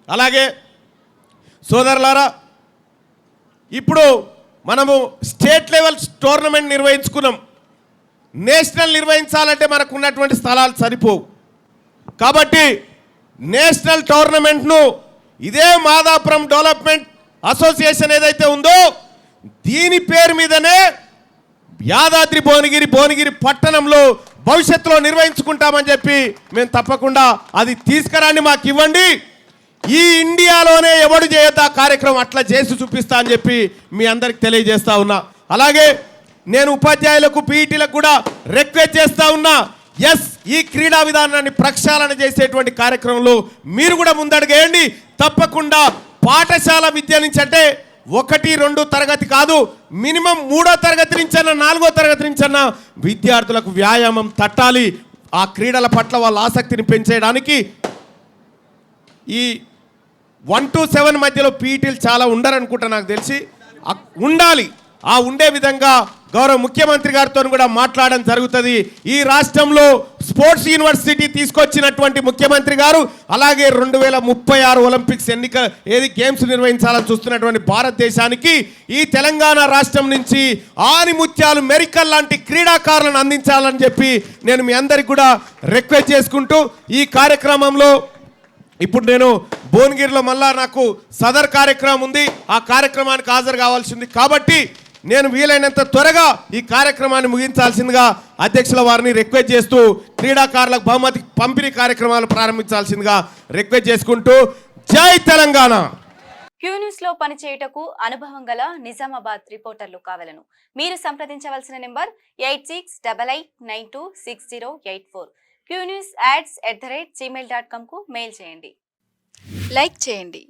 అలాగే సోదరులారా, ఇప్పుడు మనము స్టేట్ లెవెల్ టోర్నమెంట్ నిర్వహించుకున్నాం. నేషనల్ నిర్వహించాలంటే మనకు ఉన్నటువంటి స్థలాలు సరిపోవు. కాబట్టి నేషనల్ టోర్నమెంట్ను ఇదే మాదాపురం డెవలప్మెంట్ అసోసియేషన్ ఏదైతే ఉందో దీని పేరు మీదనే యాదాద్రి భువనగిరి పట్టణంలో భవిష్యత్తులో నిర్వహించుకుంటామని చెప్పి మేము తప్పకుండా అది తీసుకురాండి, మాకు ఇవ్వండి. ఈ ఇండియాలోనే ఎవడు చేయొద్దు ఆ కార్యక్రమం, అట్లా చేసి చూపిస్తా అని చెప్పి మీ అందరికి తెలియజేస్తా ఉన్నా. అలాగే నేను ఉపాధ్యాయులకు పీఈటీలకు కూడా రిక్వెస్ట్ చేస్తా ఉన్నా, ఎస్ ఈ క్రీడా విధానాన్ని ప్రక్షాళన చేసేటువంటి కార్యక్రమంలో మీరు కూడా ముందడుగేయండి. తప్పకుండా పాఠశాల విద్య నుంచి అంటే 1-2 తరగతి కాదు, మినిమం 3వ తరగతి నుంచన్నా 4వ తరగతి నుంచన్నా విద్యార్థులకు వ్యాయామం తట్టాలి. ఆ క్రీడల పట్ల వాళ్ళ ఆసక్తిని పెంచేయడానికి ఈ 1 to 7 మధ్యలో పీఈటీలు చాలా ఉండరనుకుంటా, నాకు తెలిసి ఉండాలి. ఆ ఉండే విధంగా గౌరవ ముఖ్యమంత్రి గారితో కూడా మాట్లాడడం జరుగుతుంది. ఈ రాష్ట్రంలో స్పోర్ట్స్ యూనివర్సిటీ తీసుకొచ్చినటువంటి ముఖ్యమంత్రి గారు, అలాగే 2036 ఒలింపిక్స్ గేమ్స్ నిర్వహించాలని చూస్తున్నటువంటి భారతదేశానికి ఈ తెలంగాణ రాష్ట్రం నుంచి ఆనిముత్యాలు మెరికల్ లాంటి క్రీడాకారులను అందించాలని చెప్పి నేను మీ అందరికి కూడా రిక్వెస్ట్ చేసుకుంటూ ఈ కార్యక్రమంలో ఇప్పుడు నేను భువనగిరిలో మళ్ళా నాకు సదర్ కార్యక్రమం ఉంది, ఆ కార్యక్రమానికి హాజరు కావాల్సింది. కాబట్టి నేను వీలైనంత త్వరగా ఈ కార్యక్రమాన్ని ముగించాల్సిందిగా అధ్యక్షుల వారిని రిక్వెస్ట్ చేస్తూ క్రీడాకారులకు బహుమతి పంపిణీ కార్యక్రమాలు ప్రారంభించాల్సిందిగా రిక్వెస్ట్ చేసుకుంటూ జై తెలంగాణ. క్యూన్యూస్ లో పనిచేయుటకు అనుభవం గల నిజామాబాద్ రిపోర్టర్లు కావాలను. మీరు సంప్రదించవలసిన నెంబర్ 8688926084. qnews@gmail.com కు మెయిల్ చేయండి. లైక్ చేయండి.